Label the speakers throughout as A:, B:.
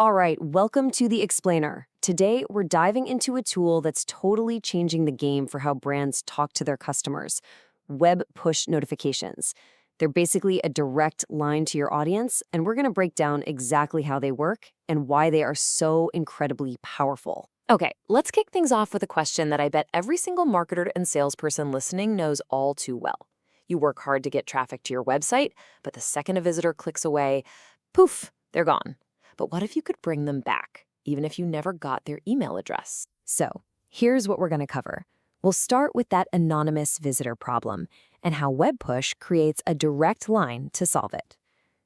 A: All right, welcome to The Explainer. Today, we're diving into a tool that's totally changing the game for how brands talk to their customers: web push notifications. They're basically a direct line to your audience, and we're going to break down exactly how they work and why they are so incredibly powerful.
B: Okay, let's kick things off with a question that I bet every single marketer and salesperson listening knows all too well. You work hard to get traffic to your website, but the second a visitor clicks away, poof, they're gone. But what if you could bring them back, even if you never got their email address?
A: So, here's what we're going to cover. We'll start with that anonymous visitor problem and how Web Push creates a direct line to solve it.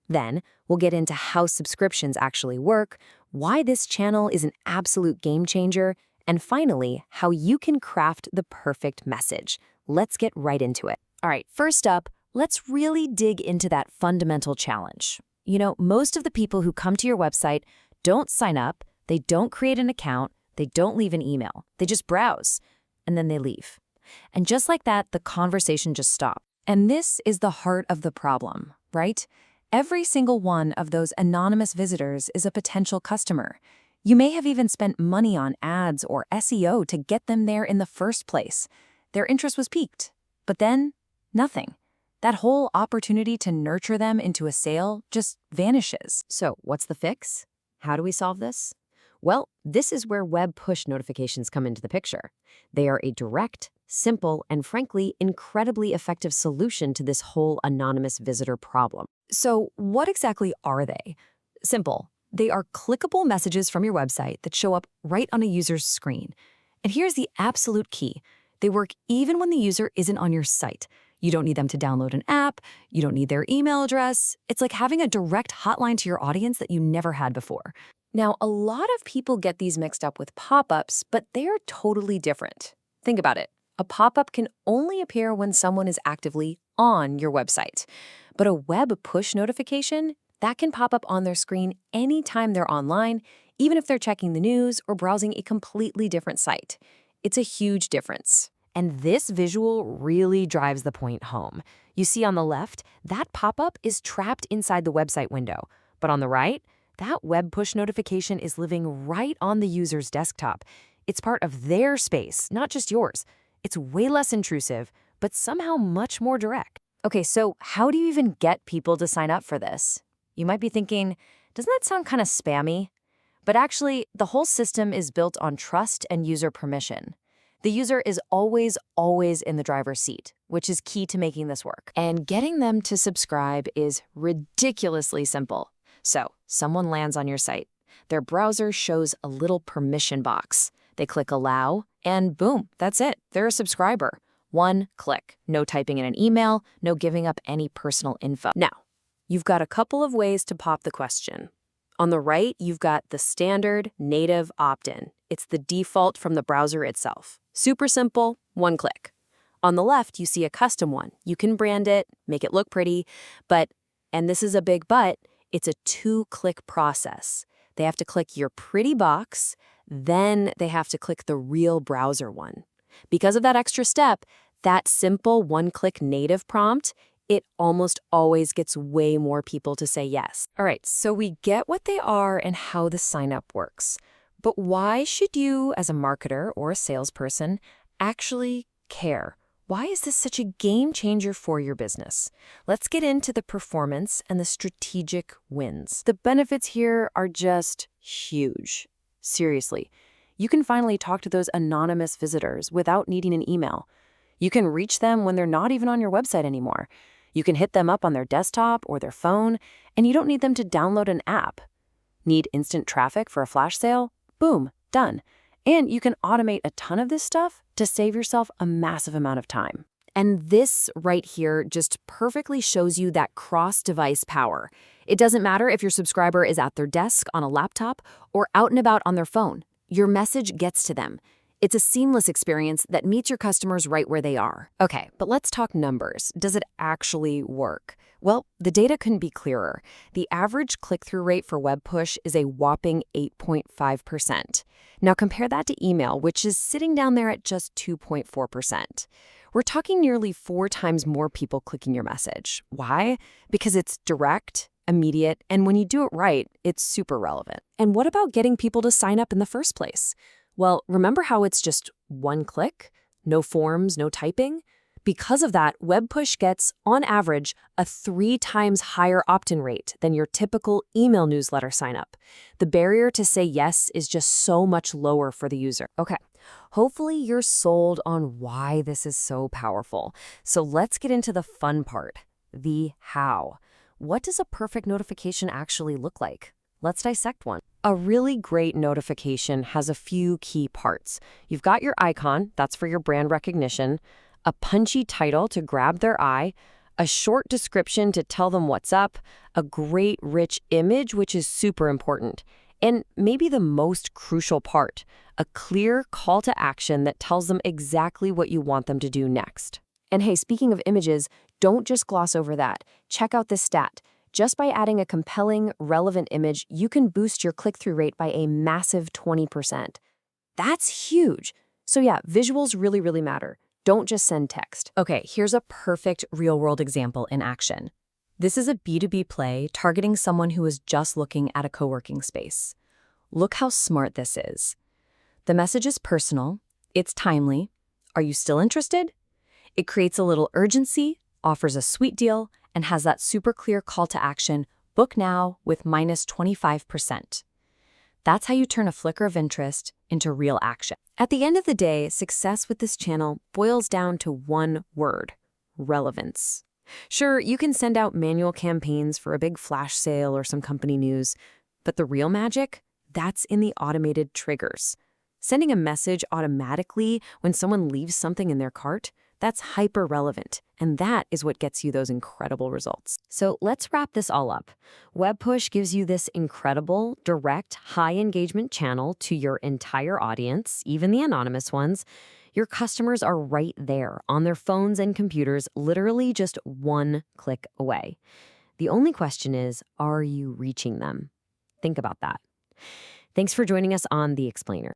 A: Then, we'll get into how subscriptions actually work, why this channel is an absolute game changer, and finally, how you can craft the perfect message. Let's get right into it. All right, first up, let's really dig into that fundamental challenge. You know, most of the people who come to your website don't sign up, they don't create an account, they don't leave an email. They just browse, and then they leave. And just like that, the conversation just stops. And this is the heart of the problem, right? Every single one of those anonymous visitors is a potential customer. You may have even spent money on ads or SEO to get them there in the first place. Their interest was piqued, but then nothing. That whole opportunity to nurture them into a sale just vanishes.
B: So, what's the fix? How do we solve this?
A: Well, this is where web push notifications come into the picture. They are a direct, simple, and frankly, incredibly effective solution to this whole anonymous visitor problem. So, what exactly are they? Simple. They are clickable messages from your website that show up right on a user's screen. And here's the absolute key. They work even when the user isn't on your site. You don't need them to download an app. You don't need their email address. It's like having a direct hotline to your audience that you never had before.
B: Now, a lot of people get these mixed up with pop-ups, but they are totally different. Think about it. A pop-up can only appear when someone is actively on your website. But a web push notification, that can pop up on their screen anytime they're online, even if they're checking the news or browsing a completely different site. It's a huge difference.
A: And this visual really drives the point home. You see on the left, that pop-up is trapped inside the website window. But on the right, that web push notification is living right on the user's desktop. It's part of their space, not just yours. It's way less intrusive, but somehow much more direct. Okay, so how do you even get people to sign up for this? You might be thinking, doesn't that sound kind of spammy? But actually, the whole system is built on trust and user permission. The user is always in the driver's seat, which is key to making this work.
B: And getting them to subscribe is ridiculously simple.
A: So, someone lands on your site. Their browser shows a little permission box. They click allow, and boom, that's it. They're a subscriber. One click. No typing in an email, no giving up any personal info. Now, you've got a couple of ways to pop the question. On the right, you've got the standard native opt-in. It's the default from the browser itself. Super simple, one click. On the left, you see a custom one. You can brand it, make it look pretty, but, and this is a big but, it's a two-click process. They have to click your pretty box, then they have to click the real browser one. Because of that extra step, that simple one-click native prompt, it almost always gets way more people to say yes. All right, so we get what they are and how the sign-up works. But why should you, as a marketer or a salesperson, actually care? Why is this such a game changer for your business? Let's get into the performance and the strategic wins. The benefits here are just huge. Seriously, you can finally talk to those anonymous visitors without needing an email. You can reach them when they're not even on your website anymore. You can hit them up on their desktop or their phone, and you don't need them to download an app. Need instant traffic for a flash sale? Boom, done. And you can automate a ton of this stuff to save yourself a massive amount of time. And this right here just perfectly shows you that cross-device power. It doesn't matter if your subscriber is at their desk on a laptop or out and about on their phone. Your message gets to them. It's a seamless experience that meets your customers right where they are. Okay, but let's talk numbers. Does it actually work? Well, the data couldn't be clearer. The average click-through rate for web push is a whopping 8.5%. Now compare that to email, which is sitting down there at just 2.4%. We're talking nearly 4 times more people clicking your message. Why? Because it's direct,
B: immediate, and when you do it right, it's super relevant.
A: And what about getting people to sign up in the first place? Well, remember how it's just one click? No forms, no typing? Because of that, WebPush gets, on average, a 3 times higher opt-in rate than your typical email newsletter sign-up. The barrier to say yes is just so much lower for the user.
B: Okay, hopefully you're sold on why this is so powerful. So let's get into the fun part, the how. What does a perfect notification actually look like? Let's dissect one. A really great notification has a few key parts. You've got your icon, that's for your brand recognition, a punchy title to grab their eye, a short description to tell them what's up, a great rich image, which is super important, and maybe the most crucial part, a clear call to action that tells them exactly what you want them to do next. And hey, speaking of images, don't just gloss over that. Check out this stat. Just by adding a compelling, relevant image, you can boost your click-through rate by a massive 20%. That's huge. So yeah, visuals really, really matter. Don't just send text. Okay, here's a perfect real-world example in action. This is a B2B play targeting someone who is just looking at a co-working space. Look how smart this is. The message is personal, it's timely. Are you still interested? It creates a little urgency, offers a sweet deal, and has that super clear call to action, book now with minus 25%. That's how you turn a flicker of interest into real action. At the end of the day, success with this channel boils down to one word: relevance. Sure, you can send out manual campaigns for a big flash sale or some company news, but the real magic, that's in the automated triggers. Sending a message automatically when someone leaves something in their cart, that's hyper-relevant, and that is what gets you those incredible results. So let's wrap this all up. WebPush gives you this incredible, direct, high-engagement channel to your entire audience, even the anonymous ones. Your customers are right there on their phones and computers, literally just one click away. The only question is, are you reaching them? Think about that. Thanks for joining us on The Explainer.